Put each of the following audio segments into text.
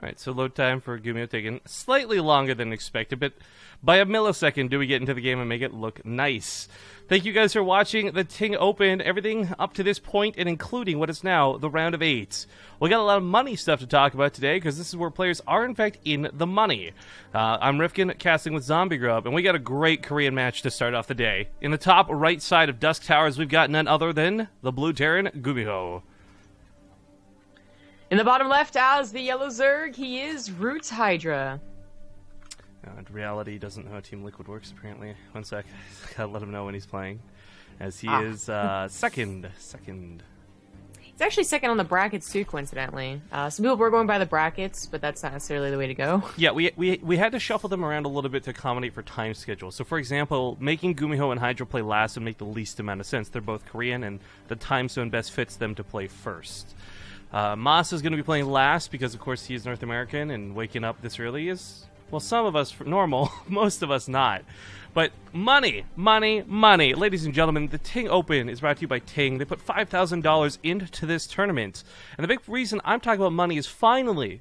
Alright, so load time for GuMiho taking slightly longer than expected, but by a millisecond do we get into the game and make it look nice. Thank you guys for watching the TING Open, everything up to this point and including what is now the round of 8. We got a lot of money stuff to talk about today because this is where players are in fact in the money. I'm Rifkin, casting with Zombie Grub, and we got a great Korean match to start off the day. In the top right side of Dusk Towers, we've got none other than the Blue Terran, GuMiho. In the bottom left, as the yellow Zerg, he is Ro8 Hydra. Reality doesn't know how Team Liquid works, apparently. One sec. Gotta let him know when he's playing. As he is second. He's actually second on the brackets, too, coincidentally. Some people were going by the brackets, but that's not necessarily the way to go. Yeah, we had to shuffle them around a little bit to accommodate for time schedule. So, for example, making GuMiho and Hydra play last would make the least amount of sense. They're both Korean, and the time zone best fits them to play first. Moss is going to be playing last because, of course, he is North American, and waking up this early is, well, some of us normal, most of us not. But money. Ladies and gentlemen, the TING Open is brought to you by TING. They put $5,000 into this tournament. And the big reason I'm talking about money is finally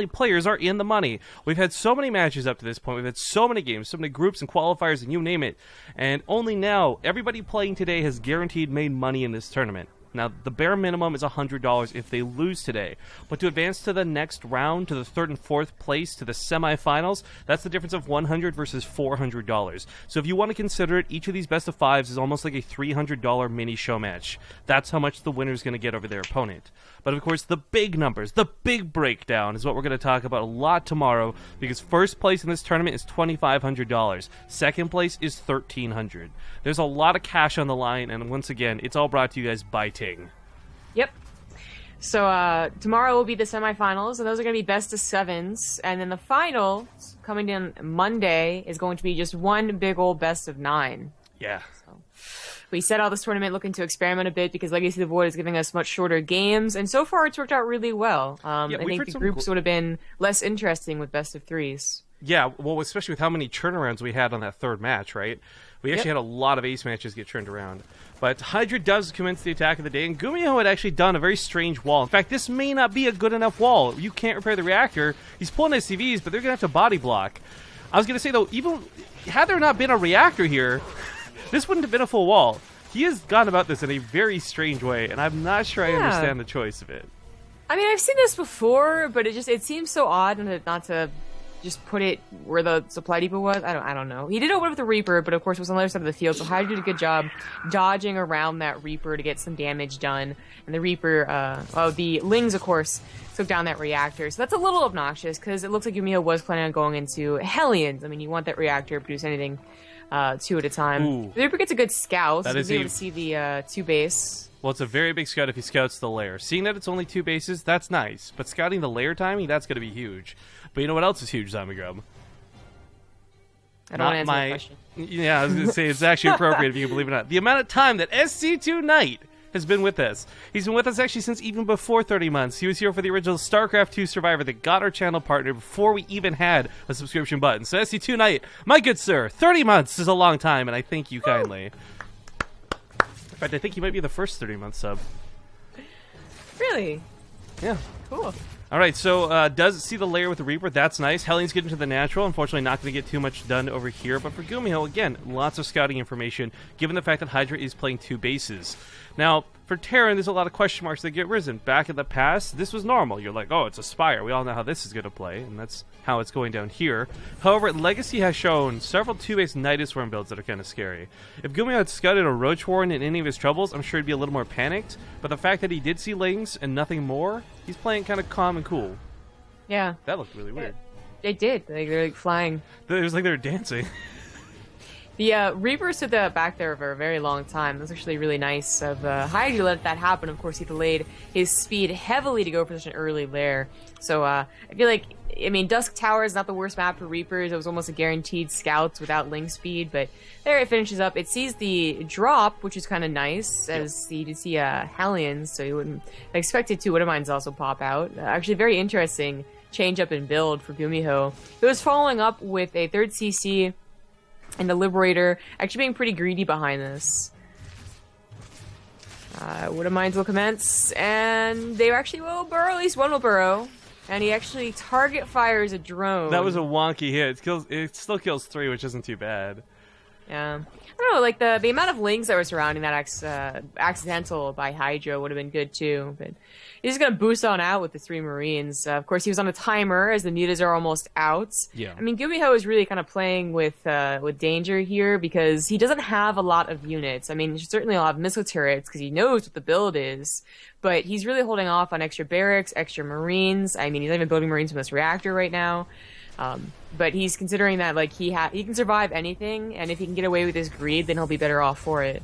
players are in the money. We've had so many matches up to this point. We've had so many games, so many groups and qualifiers, and you name it. And only now, everybody playing today has guaranteed made money in this tournament. Now, the bare minimum is $100 if they lose today. But to advance to the next round, to the third and fourth place, to the semifinals, that's the difference of $100 versus $400. So if you want to consider it, each of these best of fives is almost like a $300 mini show match. That's how much the winner's going to get over their opponent. But of course, the big numbers, the big breakdown is what we're going to talk about a lot tomorrow, because first place in this tournament is $2,500. Second place is $1,300. There's a lot of cash on the line, and once again, it's all brought to you guys by TING. Yep. So tomorrow will be the semifinals, and those are going to be best of sevens. And then the final, coming in Monday, is going to be just one big old best of 9. Yeah. So we set out this tournament looking to experiment a bit because Legacy of the Void is giving us much shorter games, and so far it's worked out really well. I think the groups would have been less interesting with best of 3s. Yeah, well, especially with how many turnarounds we had on that third match, right? We actually had a lot of ace matches get turned around. But Hydra does commence the attack of the day, and GuMiho had actually done a very strange wall. In fact, this may not be a good enough wall. You can't repair the reactor. He's pulling SCVs, but they're going to have to body block. I was going to say, though, even had there not been a reactor here, this wouldn't have been a full wall. He has gone about this in a very strange way, and I'm not sure I understand the choice of it. I mean, I've seen this before, but it seems so odd not to just put it where the supply depot was. I don't know. He did open with the Reaper, but of course it was on the other side of the field, so Hydra did a good job dodging around that Reaper to get some damage done. And the Reaper, the Lings, of course, took down that reactor. So that's a little obnoxious, because it looks like GuMiho was planning on going into Hellions. I mean, you want that reactor to produce anything 2 at a time. Ooh. The Reaper gets a good scout, so That you'll be able to see the 2 base. Well, it's a very big scout if he scouts the lair. Seeing that it's only 2 bases, that's nice. But scouting the lair timing, that's going to be huge. But you know what else is huge, Zombie Grub? I don't want to answer the question. Yeah, I was going to say, it's actually appropriate if you can believe it or not. The amount of time that SC2 Knight has been with us. He's been with us actually since even before 30 months. He was here for the original StarCraft 2 Survivor that got our channel partner before we even had a subscription button. So SC2 Knight, my good sir, 30 months is a long time, and I thank you kindly. In fact, I think he might be the first 30-month sub. Really? Yeah. Cool. All right, so does see the layer with the Reaper. That's nice. Hellions get into the natural. Unfortunately, not going to get too much done over here. But for GuMiho, again, lots of scouting information, given the fact that Hydra is playing 2 bases. Now, for Terran, there's a lot of question marks that get risen. Back in the past, this was normal. You're like, oh, it's a Spire. We all know how this is going to play, and that's how it's going down here. However, Legacy has shown several 2-base Nidus Worm builds that are kind of scary. If GuMiho had scouted a Roach Warren in any of his troubles, I'm sure he'd be a little more panicked. But the fact that he did see Lings and nothing more, he's playing kind of calm and cool. Yeah. That looked really weird. They did. They're like flying. It was like they were dancing. The Reaper stood back there for a very long time. That's actually really nice of Hydra to let that happen. Of course, he delayed his speed heavily to go for such an early lair. So I feel like, I mean, Dusk Tower is not the worst map for Reapers. It was almost a guaranteed scouts without Ling speed, but there it finishes up. It sees the drop, which is kind of nice, as you did see Hellions, so you wouldn't expect it to. Would Mines also pop out. Actually, very interesting change up in build for GuMiho. It was following up with a 3rd CC and the Liberator, actually being pretty greedy behind this. Wood of Mines will commence, and they actually will burrow. At least one will burrow. and he actually target fires a drone. That was a wonky hit. It still kills 3, which isn't too bad. Yeah. I don't know, like the amount of lings that were surrounding that accidental by Hydra would have been good too, but he's just gonna boost on out with the 3 Marines. Of course, he was on a timer as the mutas are almost out. Yeah. I mean, GuMiho is really kind of playing with danger here because he doesn't have a lot of units. I mean, certainly a lot of missile turrets because he knows what the build is, but he's really holding off on extra barracks, extra Marines. I mean, he's not even building Marines from this reactor right now. But he's considering that like he can survive anything, and if he can get away with his greed, then he'll be better off for it.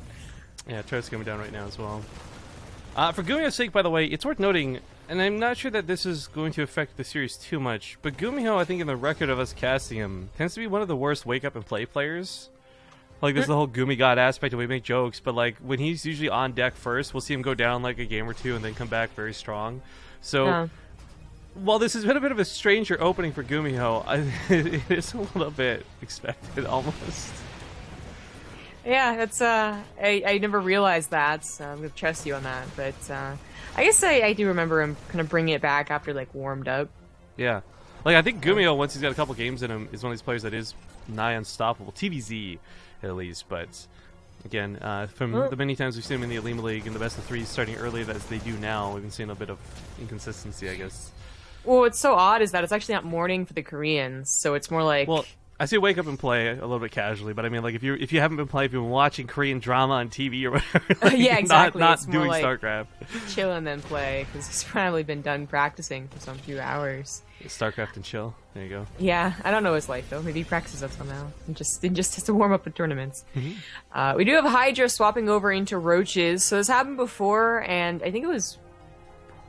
Yeah, turret's coming down right now as well. For GuMiho's sake, by the way, it's worth noting, and I'm not sure that this is going to affect the series too much, but GuMiho, I think in the record of us casting him, tends to be one of the worst wake up and play players. Like, there's the whole Gumi God aspect, and we make jokes, but like when he's usually on deck first, we'll see him go down like a game or two and then come back very strong. So. While this has been a bit of a stranger opening for GuMiho, it is a little bit expected, almost. Yeah, that's I never realized that, so I'm gonna trust you on that. But I guess I do remember him kind of bringing it back after like warmed up. Yeah, like I think GuMiho, once he's got a couple games in him, is one of these players that is nigh unstoppable. TvZ, at least, but again, from the many times we've seen him in the Alima League and the best of 3 starting early as they do now, we've been seeing a bit of inconsistency, I guess. Well, what's so odd is that it's actually not morning for the Koreans, so it's more like. Well, I say wake up and play a little bit casually, but I mean, like if you haven't been playing, if you've been watching Korean drama on TV or whatever, like, yeah, exactly. not doing like StarCraft, chill and then play because he's probably been done practicing for some few hours. StarCraft and chill. There you go. Yeah, I don't know his life though. Maybe he practices that somehow. And just has to warm up for tournaments. We do have Hydra swapping over into roaches. So this happened before, and I think it was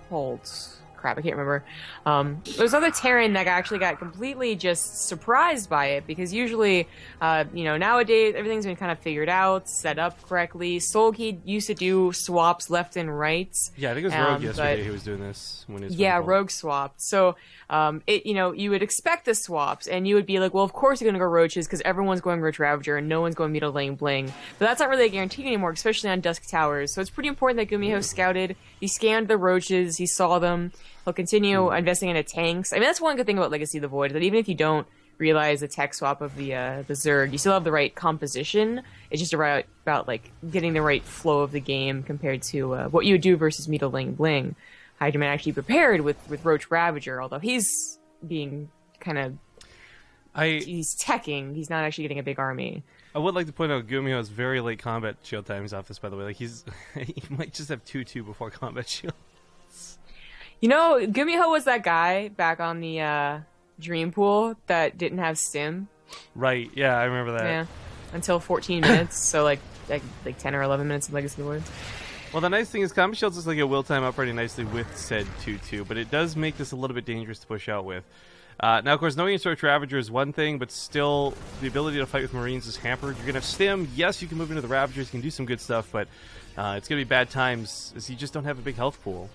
Pulse. Crap, I can't remember. There was another Terran that actually got completely just surprised by it because usually, nowadays everything's been kind of figured out, set up correctly. Soulkey used to do swaps left and right. Yeah, I think it was Rogue yesterday who was doing this when he was Rogue swapped. So, you would expect the swaps, and you would be like, well, of course you're going to go Roaches because everyone's going Roach Ravager and no one's going Mutilating Bling. But that's not really a guarantee anymore, especially on Dusk Towers. So it's pretty important that GuMiho scouted. He scanned the Roaches. He saw them. He'll continue investing into tanks. I mean, that's one good thing about Legacy of the Void, that even if you don't realize the tech swap of the Zerg, you still have the right composition. It's just about like getting the right flow of the game compared to what you would do versus Mutilating Bling. Hydra Man actually prepared with Roach Ravager, although he's being kind of... he's teching. He's not actually getting a big army. I would like to point out GuMiho has very late combat shield timings off this, by the way. Like he might just have 2-2 before combat shield. You know, GuMiho was that guy back on the Dream Pool that didn't have stim. Right, yeah, I remember that. Yeah, until 14 minutes, so like 10 or 11 minutes of Legacy of the Void. Well, the nice thing is combat shields is like it will time up pretty nicely with said 2-2, but it does make this a little bit dangerous to push out with. Now, of course, knowing Roach Ravager is one thing, but still, the ability to fight with Marines is hampered. You're going to have stim. Yes, you can move into the Ravagers, you can do some good stuff, but it's going to be bad times as you just don't have a big health pool.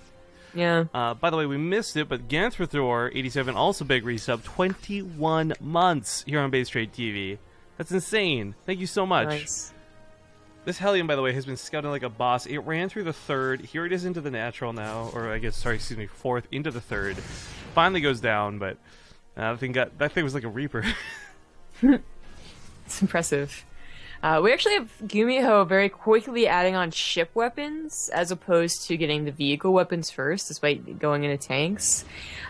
Yeah. By the way, we missed it, but Ganthrathor87 also big resub, 21 months here on BaseTradeTV. That's insane. Thank you so much. Nice. This Hellion, by the way, has been scouting like a boss. It ran through the 3rd. Here it is into the natural now, or I guess, 4th into the 3rd. Finally goes down, but that thing was like a Reaper. It's impressive. We actually have GuMiho very quickly adding on ship weapons as opposed to getting the vehicle weapons first, despite going into tanks.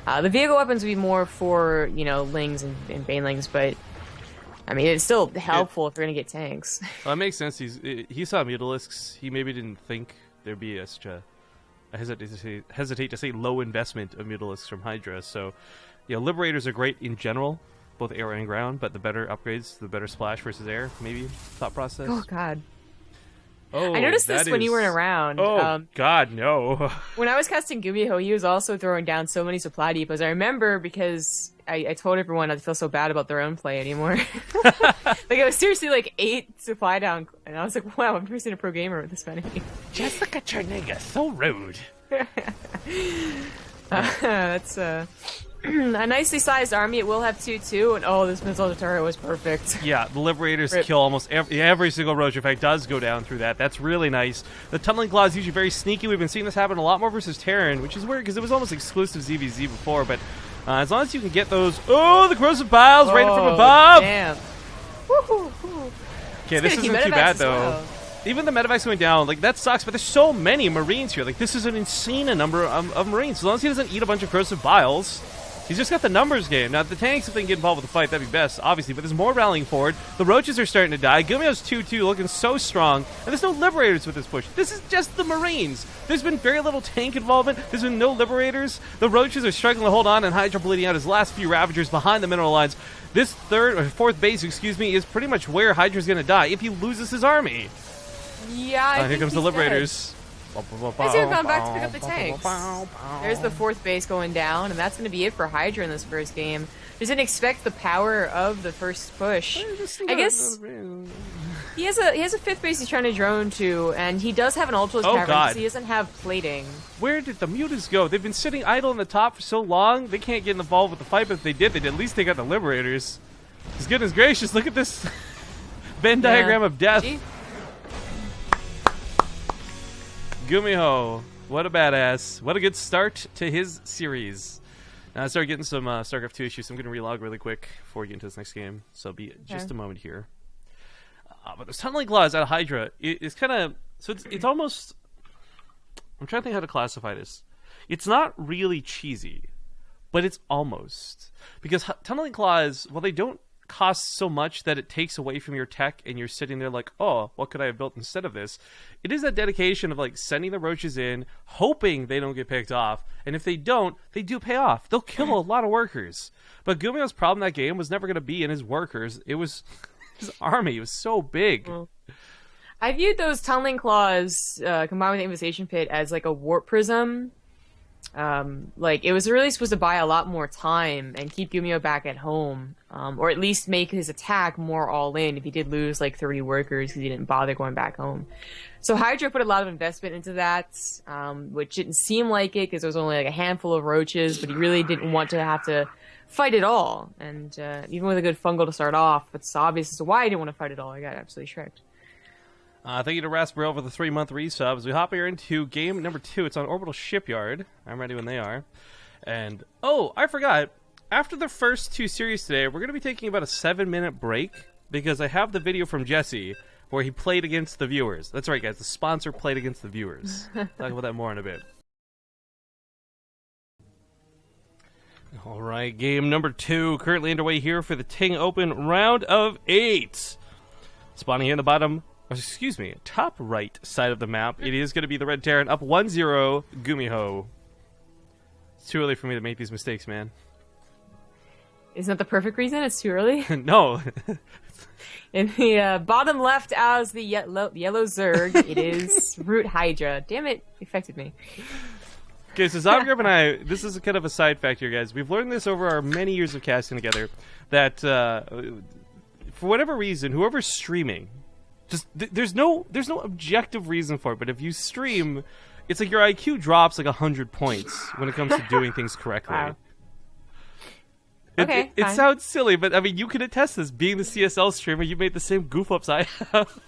The vehicle weapons would be more for, Lings and Banelings, but I mean, it's still helpful if you're going to get tanks. Well, that makes sense. He saw Mutalisks. He maybe didn't think there'd be such a... I hesitate to say low investment of Mutalisks from Hydra. So, Liberators are great in general, both air and ground, but the better upgrades, the better splash versus air, maybe, thought process. Oh, God. Oh, I noticed this when you weren't around. Oh, God, no. When I was casting GuMiho, he was also throwing down so many supply depots. I remember because I told everyone I feel so bad about their own play anymore. It was seriously 8 supply down, and I was like, wow, I've never seen a pro gamer with this many. Jessica Cherniga, so rude. That's a nicely sized army. It will have 2-2, and this missile turret was perfect. Yeah, the Liberators kill almost every single Roach. In fact, does go down through that. That's really nice. The Tunneling Claw is usually very sneaky. We've been seeing this happen a lot more versus Terran, which is weird because it was almost exclusive ZvZ before, but As long as you can get those... Oh, the corrosive piles right from above! Damn. Okay, this isn't too bad, though. Well. Even the medevacs going down, like, that sucks, but there's so many Marines here. Like, this is an insane number of Marines. As long as he doesn't eat a bunch of corrosive piles, he's just got the numbers game. Now, the tanks, if they can get involved with the fight, that'd be best, obviously, but there's more rallying forward. The Roaches are starting to die. GuMiho's 2-2, looking so strong, and there's no Liberators with this push. This is just the Marines. There's been very little tank involvement. There's been no Liberators. The Roaches are struggling to hold on, and Hydra bleeding out his last few Ravagers behind the mineral lines. This fourth base, is pretty much where Hydra's going to die if he loses his army. Yeah, here comes the Liberators. He's gone back to pick up the tanks. There's the fourth base going down, and that's going to be it for Hydra in this first game. Just didn't expect the power of the first push. I guess he has a fifth base he's trying to drone to, and he does have an Ultra's cavern because he doesn't have plating. Where did the mutas go? They've been sitting idle on the top for so long, they can't get involved with the fight, but if they did, at least they got the Liberators. His goodness gracious, look at this Venn diagram of death. GuMiho, what a badass. What a good start to his series. Now I started getting some StarCraft 2 issues, so I'm going to relog really quick before we get into this next game. So be just a moment here. But those tunneling claws out of Hydra, it's kind of... So it's almost... I'm trying to think how to classify this. It's not really cheesy, but it's almost. Because tunneling claws, well, they don't cost so much that it takes away from your tech and you're sitting there like, oh, what could I have built instead of this? It is that dedication of like sending the Roaches in, hoping they don't get picked off, and if they don't, they do pay off. They'll kill a lot of workers. But GuMiho's problem in that game was never going to be in his workers. It was his army. It was so big. I viewed those tunneling claws combined with the Invitation Pit as like a warp prism. Like it was really supposed to buy a lot more time and keep GuMiho back at home, or at least make his attack more all in if he did lose like 30 workers because he didn't bother going back home. So Hydra put a lot of investment into that, which didn't seem like it because there was only like a handful of Roaches, but he really didn't want to have to fight at all. And even with a good fungal to start off, it's obvious as to why he didn't want to fight at all. I got absolutely tricked. Thank you to Raspberry for the 3-month resub. As we hop here into game number 2, it's on Orbital Shipyard. I'm ready when they are. And, oh, I forgot. After the first 2 series today, we're going to be taking about a 7-minute break because I have the video from Jesse where he played against the viewers. That's right, guys. The sponsor played against the viewers. Talk about that more in a bit. All right, game number 2 currently underway here for the TING Open round of 8. Spawning here in the bottom... Excuse me, top right side of the map. It is going to be the Red Terran up 1-0 GuMiho. It's too early for me to make these mistakes, man. Isn't that the perfect reason? It's too early? No. In the bottom left as the yellow Zerg, it is Root Hydra. Damn it, affected me. Okay, so Zomgrub and I, this is kind of a side fact here, guys. We've learned this over our many years of casting together, that for whatever reason, whoever's streaming... Just there's no objective reason for it, but if you stream, it's like your IQ drops like 100 points when it comes to doing things correctly. Wow. It sounds silly, but I mean you can attest this. Being the CSL streamer, you made the same goof ups I have.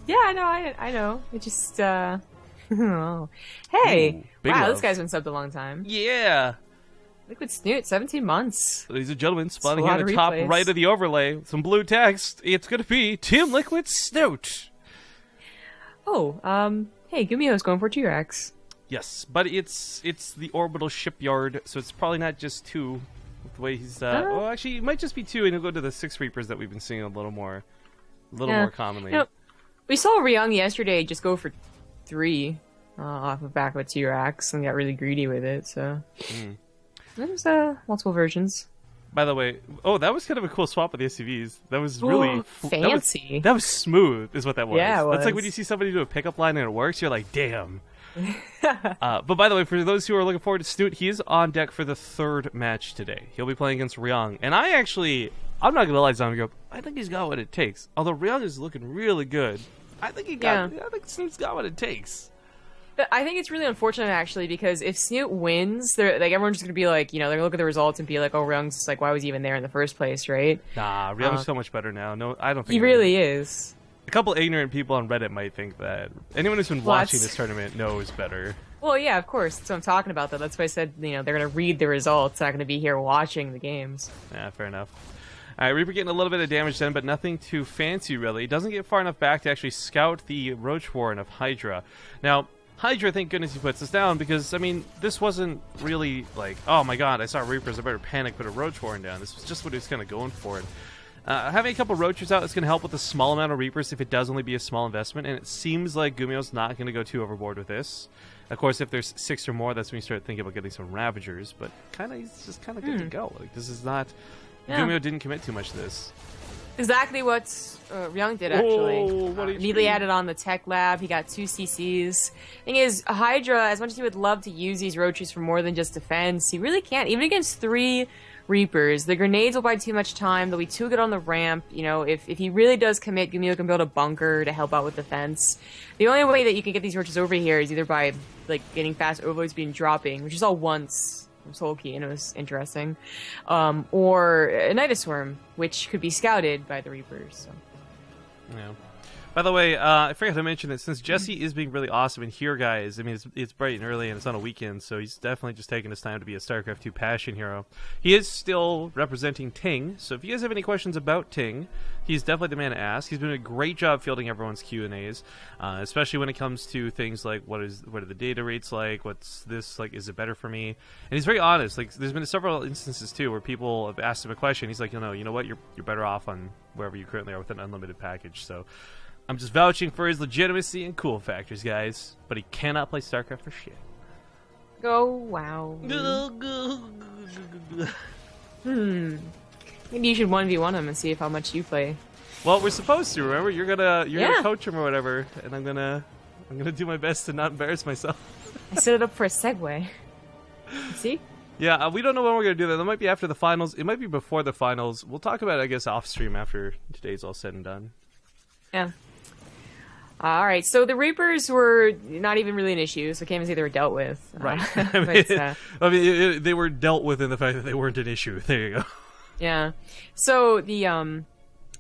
Yeah, I know. It just oh. Hey, wow, this guy's been subbed a long time. Yeah. Liquid Snoot, 17 months. Ladies and gentlemen, spawning here in the top right of the overlay, some blue text. It's going to be Team Liquid Snoot. Oh, hey, GuMiho's going for T-Rex. Yes, but it's the Orbital Shipyard, so it's probably not just 2. With the way he's, well, actually, it might just be 2, and he'll go to the 6 Reapers that we've been seeing a little more commonly. You know, we saw Ryung yesterday just go for 3 off of back of a T-Rex and got really greedy with it, so... There's multiple versions. By the way, that was kind of a cool swap with the SUVs. That was really fancy. That was smooth, is what that was. Yeah, it was. That's like when you see somebody do a pickup line and it works, you're like, damn. But by the way, for those who are looking forward to Snoot, he is on deck for the 3rd match today. He'll be playing against Ryung. And I'm not going to lie, Zombie, I think he's got what it takes. Although Ryung is looking really good. I think Snoot's got what it takes. I think it's really unfortunate, actually, because if Snoot wins, everyone's just going to be like, they're going to look at the results and be like, oh, Ryung's just like, why was he even there in the first place, right? Nah, Ryung's so much better now. No, I don't think he really is. A couple ignorant people on Reddit might think that. Anyone who's been watching this tournament knows better. Well, yeah, of course. That's what I'm talking about, though. That's why I said, they're going to read the results. They're not going to be here watching the games. Yeah, fair enough. All right, Reaper getting a little bit of damage then, but nothing too fancy, really. Doesn't get far enough back to actually scout the Roach Warren of Hydra. Now, Hydra, thank goodness he puts this down, because, I mean, this wasn't really like, oh my god, I saw Reapers, I better panic, put a Roach Warren down. This was just what he was kind of going for. And, having a couple Roachers out is going to help with a small amount of Reapers if it does only be a small investment, and it seems like GuMiho's not going to go too overboard with this. Of course, if there's 6 or more, that's when you start thinking about getting some Ravagers, but he's just kind of good to go. Like, this is not... Yeah. GuMiho didn't commit too much to this. Exactly what Ryung did, actually. Immediately added on the Tech Lab. He got 2 CCs. Thing is, Hydra, as much as he would love to use these Roaches for more than just defense, he really can't. Even against 3 Reapers, the grenades will buy too much time. They'll be too good on the ramp. If he really does commit, GuMiho can build a bunker to help out with defense. The only way that you can get these Roaches over here is either by getting fast overload speed and dropping, which is all once from Soul Key, and it was interesting, or a Nidus Swarm, which could be scouted by the Reapers. So. Yeah. By the way, I forgot to mention that since Jesse is being really awesome in here, guys, I mean, it's bright and early and it's on a weekend, so he's definitely just taking his time to be a StarCraft 2 passion hero. He is still representing TING, so if you guys have any questions about TING, he's definitely the man to ask. He's doing a great job fielding everyone's Q&As, especially when it comes to things like what are the data rates like, what's this like, is it better for me? And he's very honest. Like, there's been several instances too where people have asked him a question. He's like, you know what, you're better off on wherever you currently are with an unlimited package. So I'm just vouching for his legitimacy and cool factors, guys. But he cannot play StarCraft for shit. Go, wow. Maybe you should 1v1 him and see how much you play. Well, we're supposed to. Remember, you're gonna coach him or whatever, and I'm gonna do my best to not embarrass myself. I set it up for a segue. See? Yeah, we don't know when we're gonna do that. That might be after the finals. It might be before the finals. We'll talk about it, I guess, off stream after today's all said and done. Yeah. All right, so the Reapers were not even really an issue, so I can't even say they were dealt with. Right. They were dealt with in the fact that they weren't an issue. There you go. Yeah. So the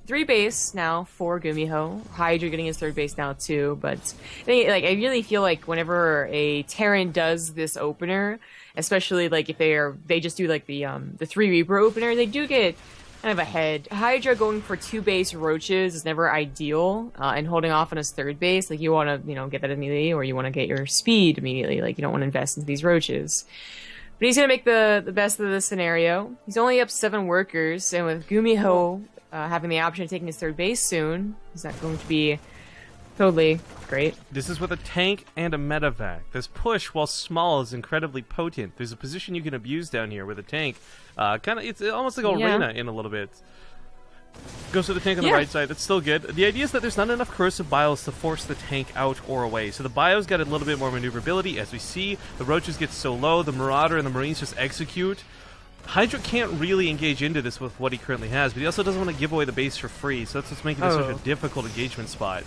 3 base now for GuMiho. Hydra getting his 3rd base now too, but I really feel like whenever a Terran does this opener, especially if they just do the 3 Reaper opener, they do get kind of ahead. Hydra going for 2 base Roaches is never ideal, and holding off on his 3rd base, you want to get that immediately, or you want to get your speed immediately. You don't want to invest into these Roaches. But he's going to make the best of the scenario. He's only up 7 workers, and with GuMiho having the option of taking his 3rd base soon, is that going to be totally great? This is with a tank and a medevac. This push, while small, is incredibly potent. There's a position you can abuse down here with a tank. It's almost like Arena in a little bit. Goes to the tank on the right side. It's still good. The idea is that there's not enough corrosive bios to force the tank out or away. So the bios got a little bit more maneuverability. As we see, the Roaches get so low, the Marauder and the Marines just execute. Hydra can't really engage into this with what he currently has, but he also doesn't want to give away the base for free, so that's what's making this such a difficult engagement spot.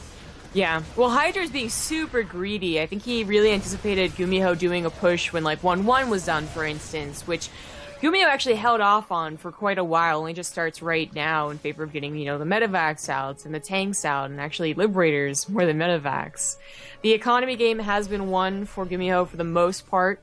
Yeah, well, Hydra's being super greedy. I think he really anticipated GuMiho doing a push when 1-1 was done, for instance, which GuMiho actually held off on for quite a while. Only just starts right now in favor of getting, the medevacs out and the tanks out, and actually Liberators more than medevacs. The economy game has been won for GuMiho for the most part.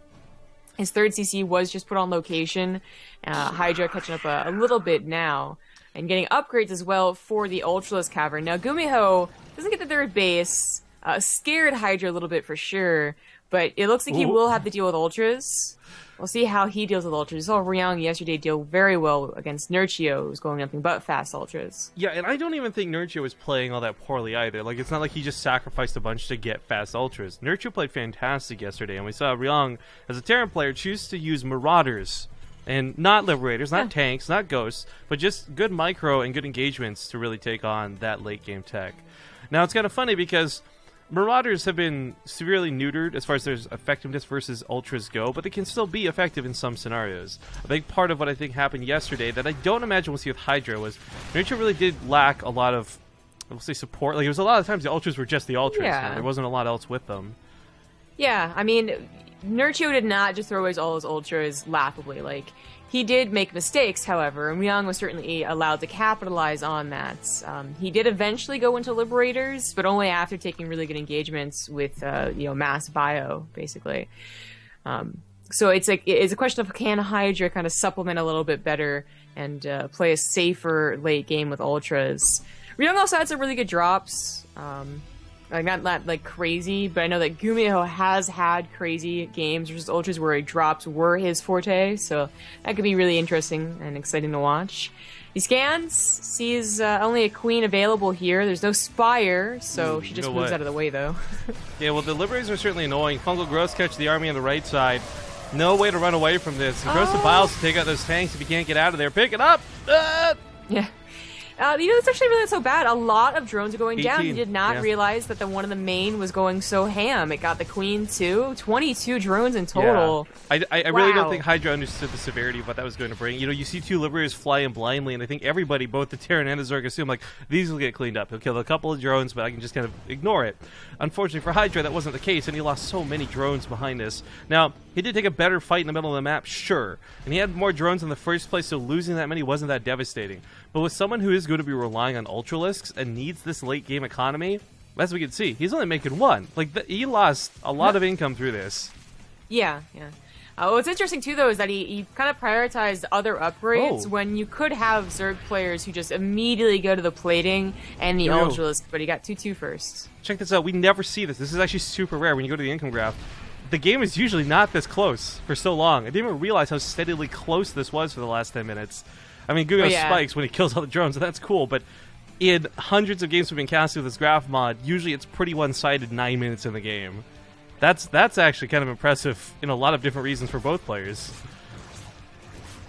His 3rd CC was just put on location. Hydra catching up a little bit now, and getting upgrades as well for the Ultralisk Cavern. Now, GuMiho doesn't get the 3rd base. Scared Hydra a little bit for sure, but it looks like he will have to deal with Ultras. We'll see how he deals with Ultras. We saw Ryung yesterday deal very well against Nurchio, who's going nothing but fast Ultras. Yeah, and I don't even think Nurchio was playing all that poorly either. It's not like he just sacrificed a bunch to get fast Ultras. Nurchio played fantastic yesterday, and we saw Ryung, as a Terran player, choose to use Marauders. And not Liberators, not tanks, not Ghosts, but just good micro and good engagements to really take on that late game tech. Now, it's kind of funny because Marauders have been severely neutered as far as their effectiveness versus Ultras go, but they can still be effective in some scenarios. A big part of what I think happened yesterday that I don't imagine we'll see with Hydra was Nurture really did lack a lot of, we'll say, support. It was a lot of times the Ultras were just the Ultras, and there wasn't a lot else with them. Yeah, I mean, Nurchio did not just throw away all his ultras laughably. Like, he did make mistakes, however, and Ryung was certainly allowed to capitalize on that. He did eventually go into Liberators, but only after taking really good engagements with, mass bio, basically. So it's a question of, can Hydra kind of supplement a little bit better and play a safer late game with ultras? Ryung also had some really good drops. Like, not like crazy, but I know that GuMiho has had crazy games versus ultras where drops were his forte, so that could be really interesting and exciting to watch. He scans, sees only a queen available here. There's no spire, so she just moves out of the way, though. Yeah, well, the Liberators are certainly annoying. Fungal Growth catch the army on the right side. No way to run away from this. He goes to Biles to take out those tanks if he can't get out of there. Pick it up! Yeah. It's actually really not so bad. A lot of drones are going 18, down. He did not realize that the one in the main was going so ham. It got the queen too. 22 drones in total. Yeah. I really don't think Hydra understood the severity of what that was going to bring. You see two Liberators flying blindly, and I think everybody, both the Terran and the Zerg, assume, like, these will get cleaned up. He'll kill a couple of drones, but I can just kind of ignore it. Unfortunately for Hydra, that wasn't the case, and he lost so many drones behind this. Now, he did take a better fight in the middle of the map, sure. And he had more drones in the first place, so losing that many wasn't that devastating. But with someone who is going to be relying on Ultralisks and needs this late game economy, as we can see, he's only making one. Like, he lost a lot of income through this. Yeah. What's interesting too, though, is that he kind of prioritized other upgrades when you could have Zerg players who just immediately go to the plating and the Ultralisk, but he got 2-2 first. Check this out. We never see this. This is actually super rare when you go to the income graph. The game is usually not this close for so long. I didn't even realize how steadily close this was for the last 10 minutes. I mean, GuMiho spikes when he kills all the drones, and that's cool, but in hundreds of games we've been casting with this graph mod, usually it's pretty one-sided 9 minutes in the game. That's actually kind of impressive in a lot of different reasons for both players.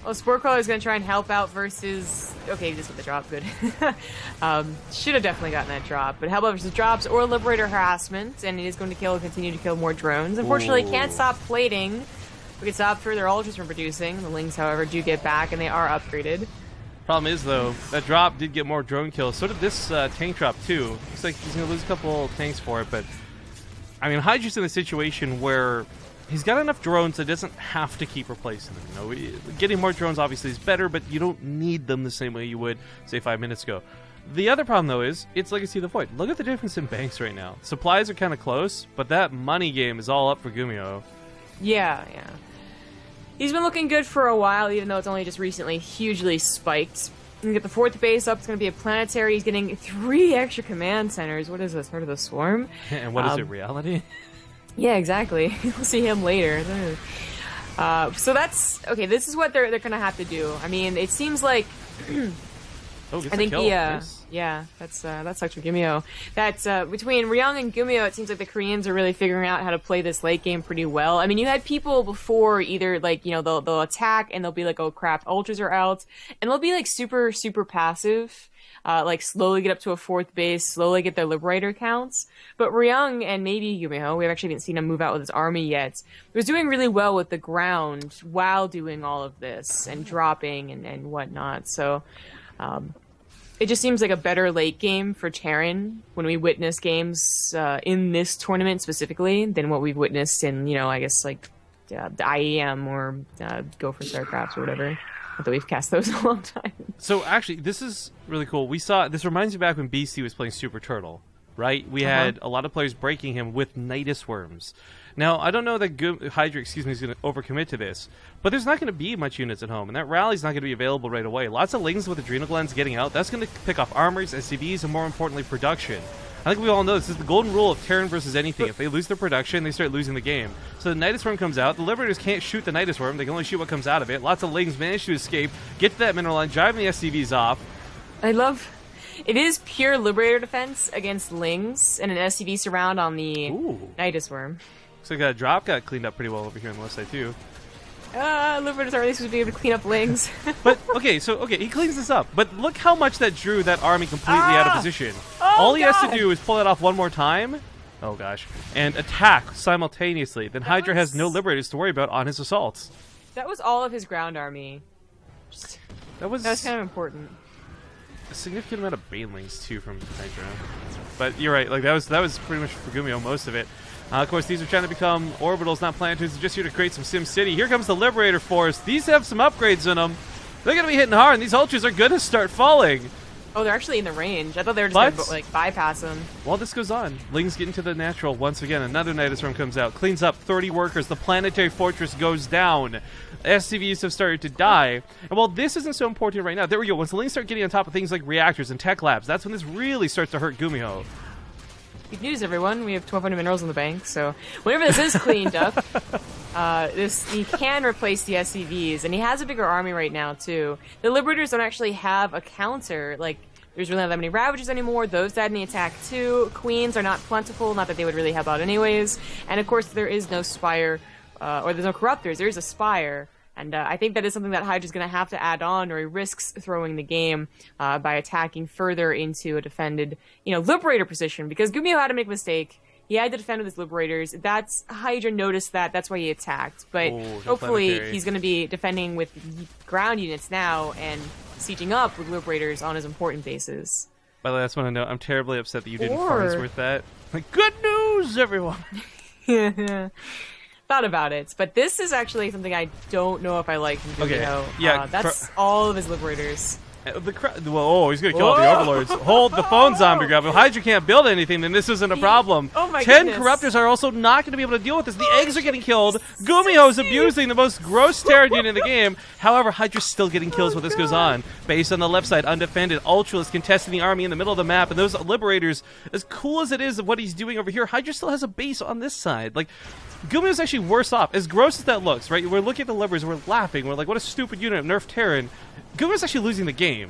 Well, Sportcrawler is going to try and help out versus... Okay, just with the drop, good. Should have definitely gotten that drop. But help out versus drops or Liberator harassment, and he is going to continue to kill more drones. Unfortunately, can't stop plating. We can stop further ultras from producing. The Lings, however, do get back, and they are upgraded. Problem is, though, that drop did get more drone kills. So did this tank drop, too. Looks like he's going to lose a couple tanks for it, but... I mean, Hydra's in a situation where he's got enough drones that doesn't have to keep replacing them. Getting more drones obviously is better, but you don't need them the same way you would, say, 5 minutes ago. The other problem, though, is it's Legacy of the Void. Look at the difference in banks right now. Supplies are kind of close, but that money game is all up for GuMiho. Yeah. He's been looking good for a while, even though it's only just recently hugely spiked. You can get the 4th base up. It's going to be a planetary. He's getting 3 extra command centers. What is this? Heart of the Swarm? And what is it, reality? Yeah, exactly. We'll see him later. So that's... Okay, this is what they're going to have to do. I mean, it seems like... I think that's sucks for GuMiho. That's between Ryung and GuMiho, it seems like the Koreans are really figuring out how to play this late game pretty well. I mean, you had people before either like they'll attack and they'll be like, oh crap, ultras are out, and they'll be like super passive, like slowly get up to a 4th base, slowly get their Liberator counts. But Ryung and maybe GuMiho, we actually haven't seen him move out with his army yet, was doing really well with the ground while doing all of this and dropping and whatnot. So. It just seems like a better late game for Terran when we witness games in this tournament specifically than what we've witnessed in, I guess, like the IEM or Go for StarCrafts or whatever. Not that we've cast those in a long time. So, actually, this is really cool. This reminds me back when BC was playing Super Turtle, right? We had a lot of players breaking him with Nidus Worms. Now, I don't know that Hydra, is going to overcommit to this, but there's not going to be much units at home, and that rally's not going to be available right away. Lots of Lings with Adrenal Glands getting out. That's going to pick off armors, SCVs, and more importantly, production. I think we all know this is the golden rule of Terran versus anything. If they lose their production, they start losing the game. So the Nidus Worm comes out. The Liberators can't shoot the Nidus Worm. They can only shoot what comes out of it. Lots of Lings manage to escape, get to that mineral line, driving the SCVs off. I love... It is pure Liberator defense against Lings and an SCV surround on the Nidus Worm. Looks like that drop got cleaned up pretty well over here on the left side, too. Liberators aren't really supposed to be able to clean up Lings. But, okay, he cleans this up. But look how much that drew that army completely out of position. All he has to do is pull it off one more time. Oh, gosh. And attack simultaneously. Then Hydra has no Liberators to worry about on his assaults. That was all of his ground army. That was kind of important. A significant amount of Banelings, too, from Hydra. But you're right. Like that was pretty much for GuMiho, most of it. Of course, these are trying to become orbitals, not planetoids. They're just here to create some Sim City. Here comes the Liberator Force. These have some upgrades in them. They're going to be hitting hard, and these Ultras are going to start falling. Oh, they're actually in the range. I thought they were just going to like bypass them. While this goes on, Ling's getting to the natural once again. Another Nidus Storm comes out, cleans up 30 workers. The planetary fortress goes down. SCVs have started to die. And while this isn't so important right now, there we go. Once the Lings start getting on top of things like reactors and tech labs, that's when this really starts to hurt GuMiho. Good news, everyone. We have 1,200 minerals in the bank, so whenever this is cleaned up, he can replace the SCVs, and he has a bigger army right now, too. The Liberators don't actually have a counter. Like, there's really not that many Ravagers anymore. Those died in the attack, too. Queens are not plentiful, not that they would really help out anyways. And, of course, there is no Spire, or there's no Corruptors. There is a Spire. And I think that is something that Hydra's going to have to add on, or he risks throwing the game by attacking further into a defended, Liberator position. Because GuMiho had to make a mistake. He had to defend with his Liberators. Hydra noticed that. That's why he attacked. But hopefully he's going to be defending with ground units now and sieging up with Liberators on his important bases. By the way, I just want to know, I'm terribly upset that you didn't Farnsworth that. Like, good news, everyone! Thought about it, but this is actually something I don't know if I like from GuMiho. Okay. Yeah, that's all of his Liberators. He's gonna kill all the Overlords. Hold the phone, Zombie Grab. If Hydra can't build anything, then this isn't a problem. Oh my 10 goodness. Corruptors are also not going to be able to deal with this. The eggs are getting killed. GuMiho is abusing the most gross Terran unit in the game. However, Hydra's still getting kills while this goes on. Base on the left side, undefended. Ultra is contesting the army in the middle of the map, and those Liberators, as cool as it is of what he's doing over here, Hydra still has a base on this side. Like, GuMiho's actually worse off. As gross as that looks, right? We're looking at the Liberators, we're laughing. We're like, what a stupid unit of nerf Terran. GuMiho's actually losing the game.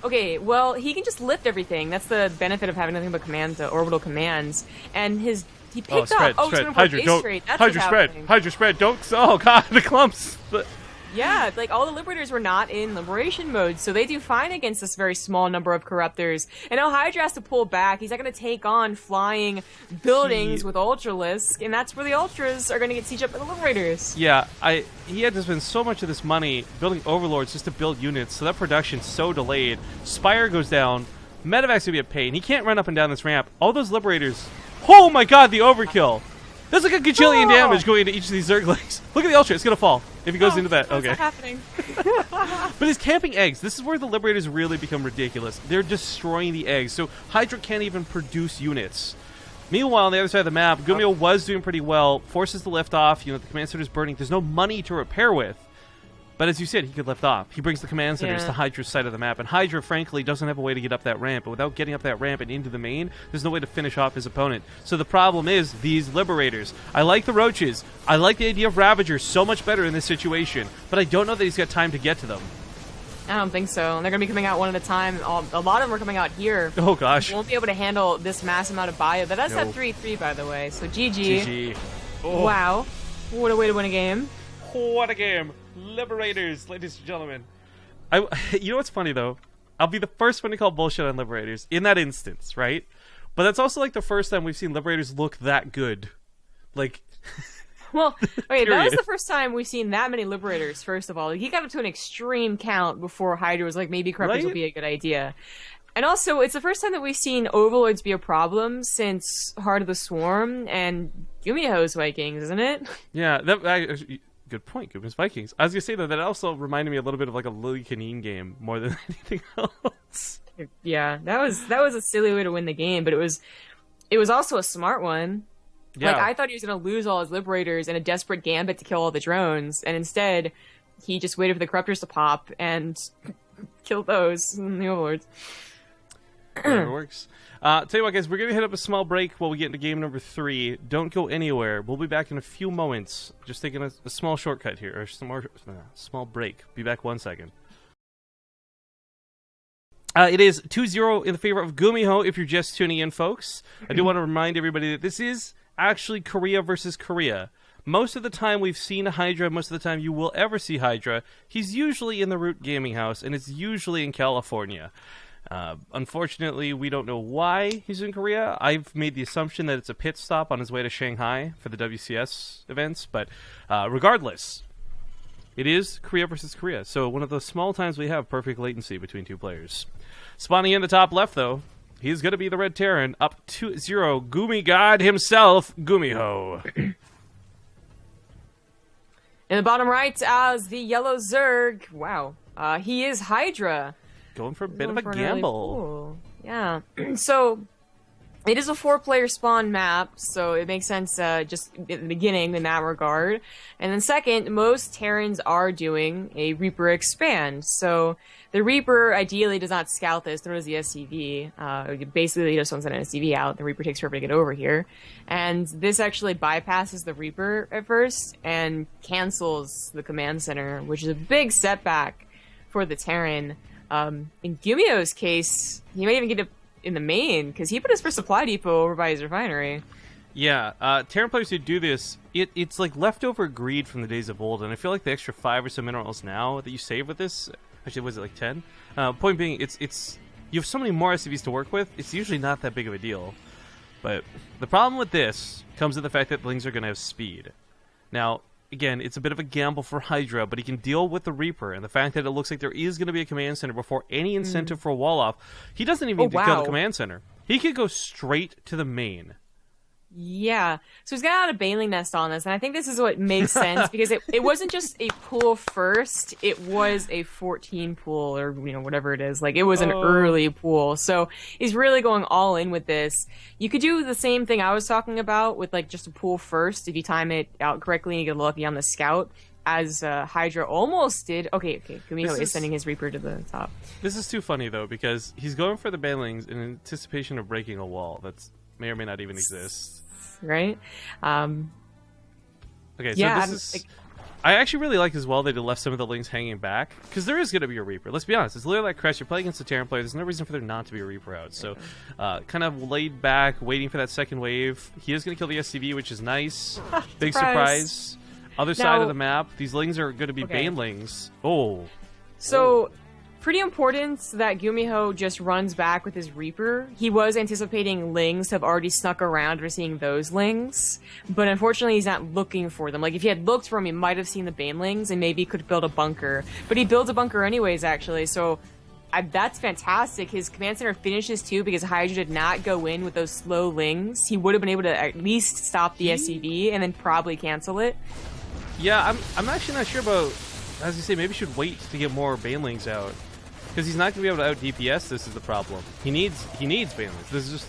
Okay, well, he can just lift everything. That's the benefit of having nothing but commands, orbital commands. And he picked up. Spread. He's going for Hydra, base trade. That's Hydra spread. happening. Hydra spread. Don't. Oh god, the clumps. Yeah, like all the Liberators were not in liberation mode, so they do fine against this very small number of Corruptors. And now Hydra has to pull back. He's not going to take on flying buildings with Ultralisk, and that's where the Ultras are going to get sieged up by the Liberators. Yeah, he had to spend so much of this money building Overlords just to build units, so that production's so delayed. Spire goes down. Medevac's going to be a pain. He can't run up and down this ramp. All those Liberators. Oh my god, the overkill. There's like a gajillion damage going into each of these Zerglings. Look at the Ultra, it's going to fall if he goes into that. Okay. What's happening? But he's camping eggs. This is where the Liberators really become ridiculous. They're destroying the eggs, so Hydra can't even produce units. Meanwhile, on the other side of the map, GuMiho was doing pretty well, forces the lift off, the command center's burning. There's no money to repair with. But as you said, he could lift off. He brings the command centers to Hydra's side of the map, and Hydra, frankly, doesn't have a way to get up that ramp. But without getting up that ramp and into the main, there's no way to finish off his opponent. So the problem is these Liberators. I like the Roaches. I like the idea of Ravagers so much better in this situation, but I don't know that he's got time to get to them. I don't think so. They're going to be coming out one at a time. A lot of them are coming out here. Oh, gosh. They won't be able to handle this mass amount of bio. That does have 3-3, by the way, so GG. GG. Oh. Wow. What a way to win a game. What a game. Liberators, ladies and gentlemen. You know what's funny, though? I'll be the first one to call bullshit on Liberators in that instance, right? But that's also like the first time we've seen Liberators look that good. Like... Well, okay, that was the first time we've seen that many Liberators, first of all. He got up to an extreme count before Hydra was like, maybe Corruptors will be a good idea. And also, it's the first time that we've seen Overlords be a problem since Heart of the Swarm and GuMiho's Vikings, isn't it? Yeah, good point, GuMiho's Vikings. I was going to say, though, that also reminded me a little bit of like a Lily Canine game more than anything else. Yeah, that was a silly way to win the game, but it was also a smart one. Yeah. Like, I thought he was going to lose all his Liberators in a desperate gambit to kill all the drones, and instead, he just waited for the Corruptors to pop and kill those, the Overlords. Whatever works. Tell you what, guys, we're going to hit up a small break while we get into game number 3. Don't go anywhere. We'll be back in a few moments. Just taking a small shortcut here, or small break. Be back 1 second. It is 2-0 in the favor of GuMiho if you're just tuning in, folks. I do want to remind everybody that this is actually Korea versus Korea. Most of the time we've seen Hydra, most of the time you will ever see Hydra, he's usually in the Root Gaming House, and it's usually in California. Unfortunately, we don't know why he's in Korea. I've made the assumption that it's a pit stop on his way to Shanghai for the WCS events, but regardless, it is Korea versus Korea. So one of the small times we have perfect latency between two players. Spawning in the top left, though, he's going to be the Red Terran, up 2-0. Gumi God himself, GuMiho. In the bottom right, as the yellow Zerg, wow, he is Hydra. Going for a bit of a gamble. Yeah. So, it is a 4-player spawn map, so it makes sense just at the beginning in that regard. And then second, most Terrans are doing a Reaper expand. So, the Reaper ideally does not scout this, nor does the SCV. Basically, just don't send an SCV out. The Reaper takes forever to get over here. And this actually bypasses the Reaper at first and cancels the command center, which is a big setback for the Terran. In GuMiho's case, he might even get in the main, because he put his first supply depot over by his refinery. Yeah, Terran players who do this, it's like leftover greed from the days of old, and I feel like the extra 5 or so minerals now that you save with this, actually, was it like 10? Point being, it's you have so many more SCVs to work with, it's usually not that big of a deal. But the problem with this comes to the fact that Lings are going to have speed. Now, again, it's a bit of a gamble for Hydra, but he can deal with the Reaper, and the fact that it looks like there is going to be a command center before any incentive for a wall-off, he doesn't even need to kill the command center. He could go straight to the main. Yeah, so he's got a lot of Baneling Nest on this, and I think this is what makes sense, because it wasn't just a pool first, it was a 14 pool, or, you know, whatever it is. Like, it was an early pool, so he's really going all in with this. You could do the same thing I was talking about with, like, just a pool first, if you time it out correctly and you get lucky on the scout, as Hydra almost did. Okay, GuMiho is sending his Reaper to the top. This is too funny, though, because he's going for the Banelings in anticipation of breaking a wall that's may or may not even exist. Right? Okay, so yeah, this is... I actually really like as well that they left some of the Lings hanging back, because there is going to be a Reaper. Let's be honest, it's literally like Crash. You're playing against a Terran player. There's no reason for there not to be a Reaper out. So, kind of laid back, waiting for that second wave. He is going to kill the SCV, which is nice. Big surprise. Other side of the map, these Lings are going to be Banelings. Oh. So... pretty important that GuMiho just runs back with his Reaper. He was anticipating Lings to have already snuck around for seeing those Lings, but unfortunately he's not looking for them. Like, if he had looked for them, he might have seen the Banelings and maybe could build a bunker. But he builds a bunker anyways, actually, so that's fantastic. His command center finishes too, because Hydra did not go in with those slow Lings. He would have been able to at least stop the SCV and then probably cancel it. Yeah, I'm actually not sure about, as you say, maybe should wait to get more Banelings out. Because he's not going to be able to out DPS, this is the problem. He needs Banelings. This is just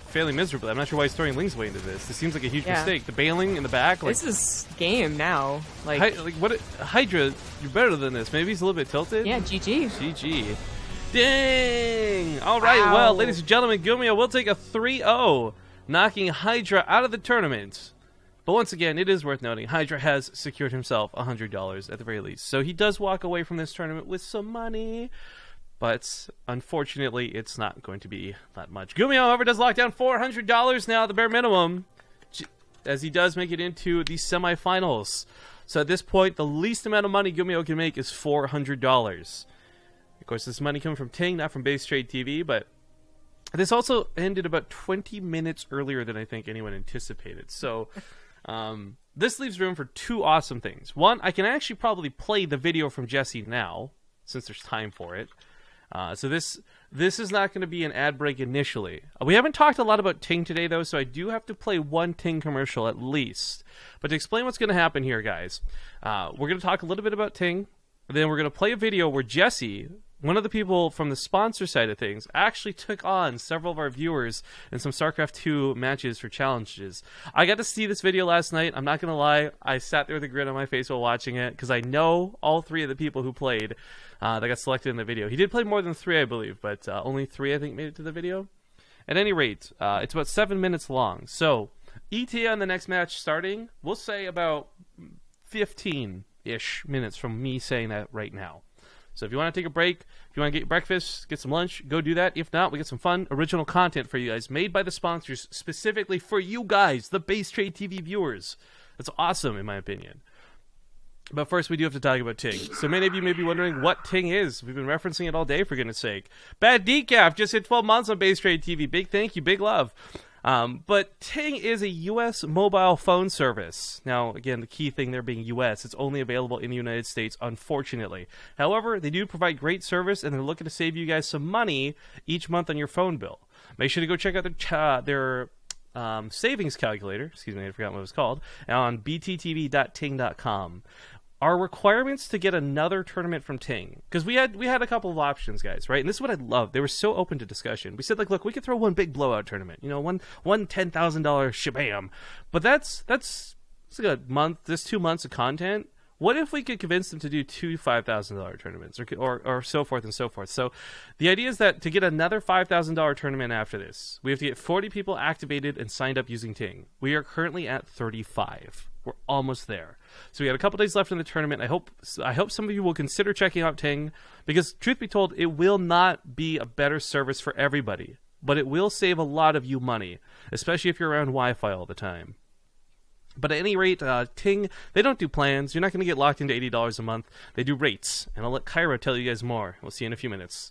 failing miserably. I'm not sure why he's throwing Lings away into this. This seems like a huge mistake. The Baneling in the back, like... this is game now. Like what? Hydra, you're better than this. Maybe he's a little bit tilted? Yeah, GG. GG. Dang! Alright, well, ladies and gentlemen, GuMiho will take a 3-0, knocking Hydra out of the tournament. But once again, it is worth noting, Hydra has secured himself $100 at the very least. So he does walk away from this tournament with some money. But unfortunately, it's not going to be that much. GuMiho, however, does lock down $400 now, the bare minimum, as he does make it into the semifinals. So at this point, the least amount of money GuMiho can make is $400. Of course, this money coming from TING, not from BaseTradeTV, but this also ended about 20 minutes earlier than I think anyone anticipated. So... this leaves room for two awesome things. One, I can actually probably play the video from Jesse now, since there's time for it. So this is not going to be an ad break initially. We haven't talked a lot about TING today, though, so I do have to play one TING commercial at least. But to explain what's going to happen here, guys, we're going to talk a little bit about TING, and then we're going to play a video where Jesse, one of the people from the sponsor side of things, actually took on several of our viewers in some StarCraft 2 matches for challenges. I got to see this video last night. I'm not going to lie. I sat there with a grin on my face while watching it, because I know all three of the people who played that got selected in the video. He did play more than 3, I believe, but only 3, I think, made it to the video. At any rate, it's about 7 minutes long. So, ETA on the next match starting, we'll say about 15-ish minutes from me saying that right now. So if you want to take a break, if you want to get your breakfast, get some lunch, go do that. If not, we got some fun, original content for you guys, made by the sponsors, specifically for you guys, the BaseTradeTV viewers. That's awesome, in my opinion. But first, we do have to talk about TING. So many of you may be wondering what TING is. We've been referencing it all day, for goodness sake. Bad Decaf just hit 12 months on BaseTradeTV. Big thank you, big love. But TING is a U.S. mobile phone service. Now, again, the key thing there being U.S., it's only available in the United States, unfortunately. However, they do provide great service, and they're looking to save you guys some money each month on your phone bill. Make sure to go check out their savings calculator. Excuse me, I forgot what it was called. On bttv.ting.com. Our requirements to get another tournament from Ting, because we had a couple of options, guys, right? And this is what I love. They were so open to discussion. We said, like, look, we could throw one big blowout tournament, you know, one $10,000 shabam, but that's like a month, this 2 months of content. What if we could convince them to do two $5,000 tournaments, or so forth and so forth? So the idea is that to get another $5,000 tournament after this, we have to get 40 people activated and signed up using Ting. We are currently at 35. We're almost there. So we got a couple days left in the tournament. I hope some of you will consider checking out Ting, because truth be told, it will not be a better service for everybody, but it will save a lot of you money, especially if you're around Wi-Fi all the time. But at any rate, Ting, they don't do plans. You're not going to get locked into $80 a month. They do rates, and I'll let Kyra tell you guys more. We'll see you in a few minutes.